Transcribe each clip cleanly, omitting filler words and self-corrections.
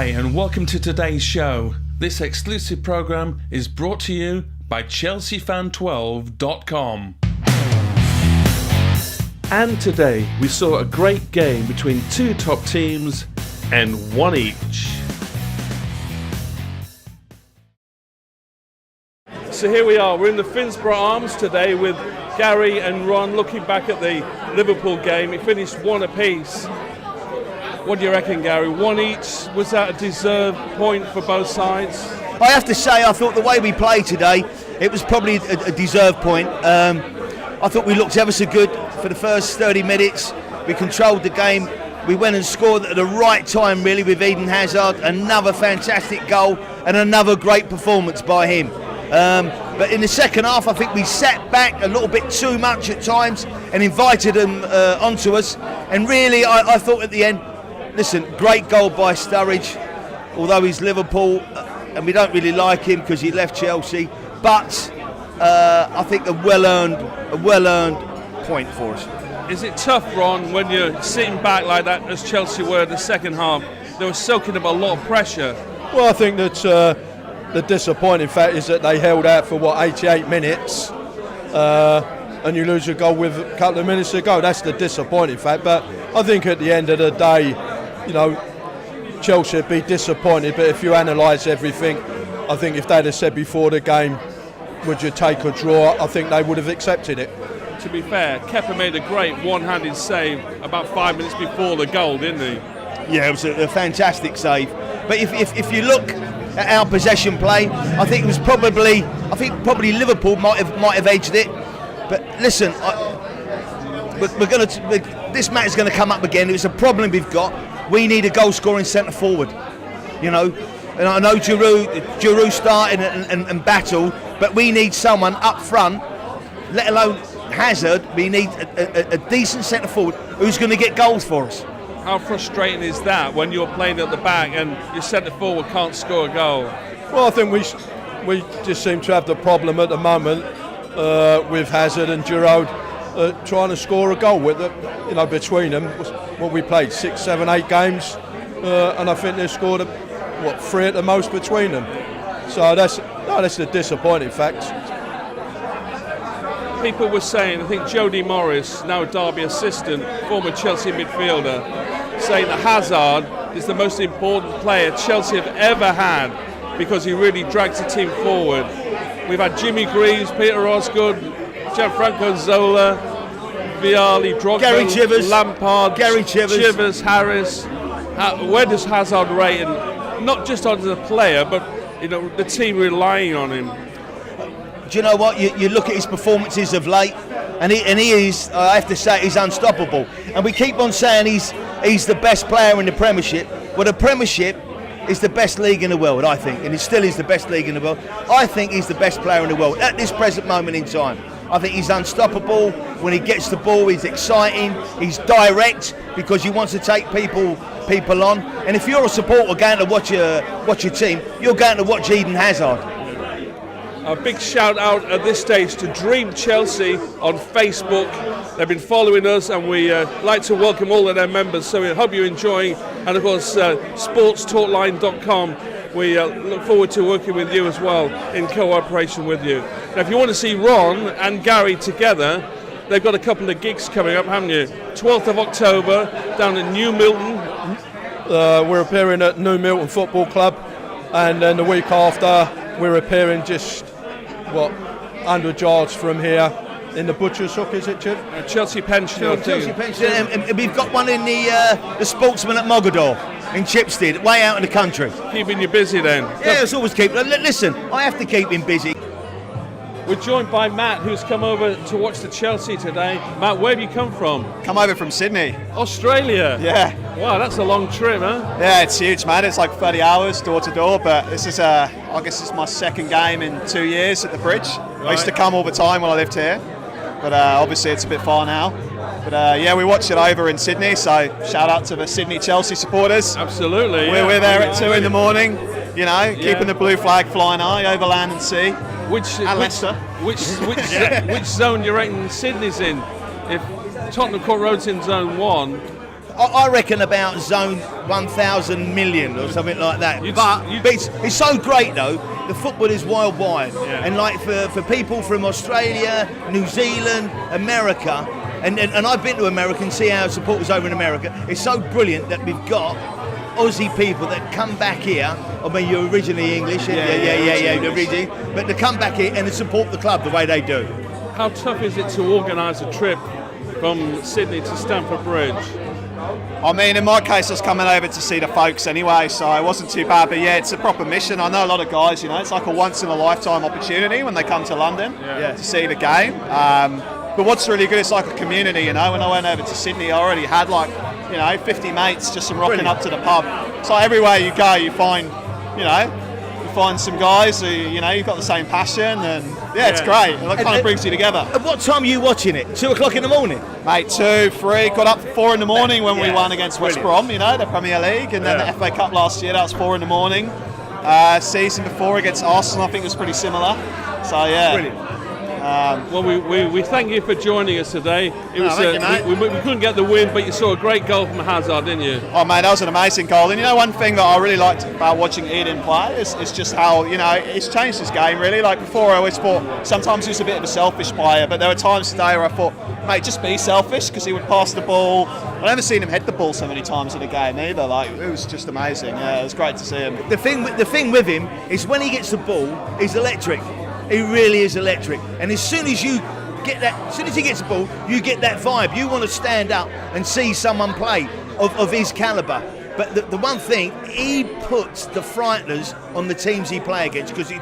Hi and welcome to today's show. This exclusive program is brought to you by ChelseaFan12.com. And today we saw a great game between two top teams and one each. So here we are, we're in the Finsborough Arms today with Gary and Ron looking back at the Liverpool game. It finished one apiece. What do you reckon, Gary? One each, was that a deserved point for both sides? I have to say, I thought the way we played today, it was probably a deserved point. I thought we looked ever so good for the first 30 minutes. We controlled the game. We went and scored at the right time, really, with Eden Hazard. Another fantastic goal and another great performance by him. But in the second half, I think we sat back a little bit too much at times and invited them onto us. And really, I thought at the end, listen, great goal by Sturridge, although he's Liverpool and we don't really like him because he left Chelsea. But I think a well-earned point for us. Is it tough, Ron, when you're sitting back like that as Chelsea were in the second half? They were soaking up a lot of pressure. Well, I think that the disappointing fact is that they held out for 88 minutes and you lose a goal with a couple of minutes to go. That's the disappointing fact. But I think at the end of the day, you know, Chelsea would be disappointed. But if you analyse everything, I think if they'd have said before the game, would you take a draw, I think they would have accepted it. To be fair, Kepa made a great one-handed save about 5 minutes before the goal, didn't he? Yeah, it was a fantastic save. But if you look at our possession play, I think probably Liverpool might have edged it. But listen, this match is going to come up again. It's a problem we've got. We need a goal-scoring centre forward, you know. And I know Giroud started and battled, but we need someone up front, let alone Hazard. We need a decent centre forward who's going to get goals for us. How frustrating is that when you're playing at the back and your centre forward can't score a goal? Well, I think we just seem to have the problem at the moment with Hazard and Giroud trying to score a goal with between them. What we played 6, 7, 8 games, and I think they scored 3 at the most between them. So that's the disappointing fact. People were saying, I think Jody Morris, now Derby assistant, former Chelsea midfielder, saying that Hazard is the most important player Chelsea have ever had because he really drags the team forward. We've had Jimmy Greaves, Peter Osgood, Gianfranco Zola, Vialli, Drogba, Gary Chivers, Lampard, Chivers, Harris. Where does Hazard rate? And not just as a player, but the team relying on him. Do you know what? You look at his performances of late, and he is, I have to say, he's unstoppable. And we keep on saying he's the best player in the Premiership. Well, the Premiership is the best league in the world, I think, and it still is the best league in the world. I think he's the best player in the world at this present moment in time. I think he's unstoppable. When he gets the ball, he's exciting. He's direct because he wants to take people on. And if you're a supporter going to watch your team, you're going to watch Eden Hazard. A big shout out at this stage to Dream Chelsea on Facebook. They've been following us and we like to welcome all of their members, so we hope you're enjoying. And of course sportstalkline.com, we look forward to working with you as well in cooperation with you. Now if you want to see Ron and Gary together, they've got a couple of gigs coming up, haven't you? 12th of October down in New Milton. We're appearing at New Milton Football Club, and then the week after we're appearing just 100 yards from here in the Butcher's Hook, is it, Chip? Chelsea Pension. Chelsea Pension, and we've got one in the Sportsman at Mogador in Chipstead, way out in the country. Keeping you busy then. Yeah, it's always keep. Listen, I have to keep him busy. We're joined by Matt, who's come over to watch the Chelsea today. Matt, where have you come from? Come over from Sydney. Australia? Yeah. Wow, that's a long trip, huh? Yeah, it's huge, man. It's like 30 hours door to door, but this is I guess it's my second game in 2 years at the Bridge. Right. I used to come all the time when I lived here, but obviously it's a bit far now. But yeah, we watched it over in Sydney, so shout out to the Sydney Chelsea supporters. Absolutely. We're there at 2 in the morning, keeping the blue flag flying high over land and sea. Which zone do you reckon Sydney's in? If Tottenham Court Road's in zone 1, I reckon about zone 1,000 million or something like that. But it's so great though. The football is worldwide, and like for people from Australia, New Zealand, America, and I've been to America and see our supporters over in America. It's so brilliant that we've got Aussie people that come back here. I mean, you're originally English, originally, but to come back here and to support the club the way they do. How tough is it to organise a trip from Sydney to Stamford Bridge? I mean, in my case, I was coming over to see the folks anyway, so it wasn't too bad. But yeah, it's a proper mission. I know a lot of guys, it's like a once-in-a-lifetime opportunity when they come to London to see the game. But what's really good, it's like a community, When I went over to Sydney, I already had 50 mates just rocking up to the pub. So everywhere you go, you find, some guys who, you've got the same passion, and it's great. It kind of brings you together. At what time are you watching it? 2 o'clock in the morning? Mate, 2, 3, got up at 4 in the morning when we won against West Brom, the Premier League, and then the FA Cup last year, that was 4 in the morning. Season before against Arsenal, I think it was pretty similar. So Brilliant. Well, we thank you for joining us today. It was we couldn't get the win, but you saw a great goal from Hazard, didn't you? Oh mate, that was an amazing goal. And one thing that I really liked about watching Eden play is just how it's changed his game really. Like before, I always thought sometimes he was a bit of a selfish player, but there were times today where I thought, mate, just be selfish, because he would pass the ball. I've never seen him head the ball so many times in a game either. Like it was just amazing. Yeah, it was great to see him. The thing with him is when he gets the ball, he's electric. He really is electric, and as soon as he gets the ball, you get that vibe. You want to stand up and see someone play of his calibre. But the one thing, he puts the frighteners on the teams he play against, because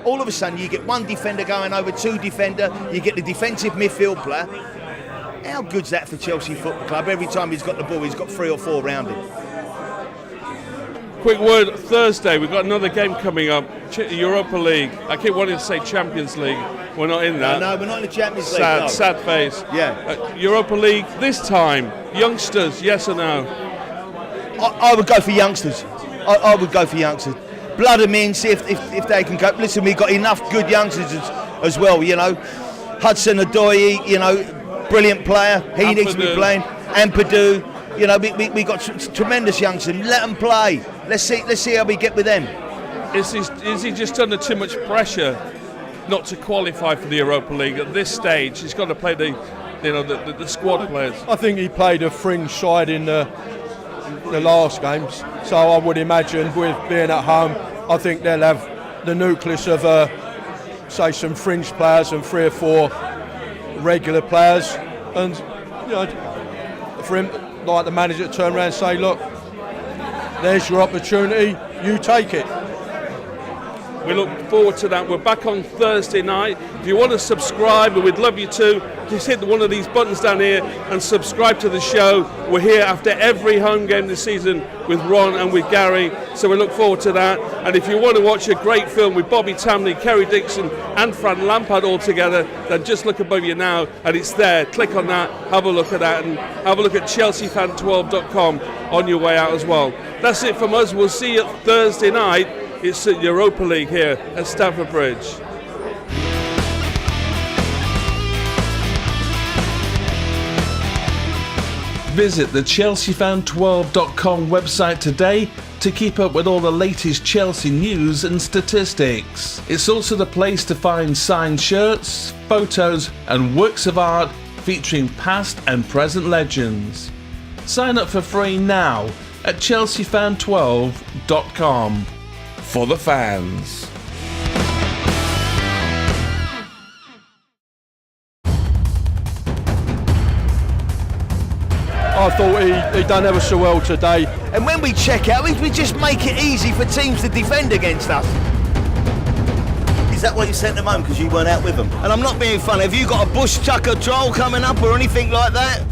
all of a sudden you get one defender going over, 2 defender, you get the defensive midfield player. How good's that for Chelsea Football Club? Every time he's got the ball, he's got 3 or 4 around him. Quick word, Thursday, we've got another game coming up, Europa League. I keep wanting to say Champions League. We're not in that. No, we're not in the Champions League. Sad face. Yeah. Europa League this time, youngsters, yes or no? I would go for youngsters. I would go for youngsters. Blood them in, see if they can go. Listen, we've got enough good youngsters as well, Hudson-Odoi, brilliant player. He needs to be playing. Ampadu. We got tremendous youngsters. Let them play. Let's see how we get with them. Is he just under too much pressure not to qualify for the Europa League at this stage? He's got to play the squad players. I think he played a fringe side in the last games, so I would imagine with being at home, I think they'll have the nucleus of say some fringe players and 3 or 4 regular players, and for him, like the manager, to turn around and say, look, there's your opportunity, you take it. We look forward to that. We're back on Thursday night. If you want to subscribe, and we'd love you to, just hit one of these buttons down here and subscribe to the show. We're here after every home game this season with Ron and with Gary, so we look forward to that. And if you want to watch a great film with Bobby Tamley, Kerry Dixon and Fran Lampard all together, then just look above you now and it's there. Click on that, have a look at that, and have a look at chelseafan12.com on your way out as well. That's it from us. We'll see you Thursday night. It's the Europa League here at Stamford Bridge. Visit the chelseafan12.com website today to keep up with all the latest Chelsea news and statistics. It's also the place to find signed shirts, photos and works of art featuring past and present legends. Sign up for free now at chelseafan12.com. For the fans. I thought he done ever so well today. And when we check out, we just make it easy for teams to defend against us. Is that why you sent them home, because you weren't out with them? And I'm not being funny. Have you got a bush chucker trial coming up or anything like that?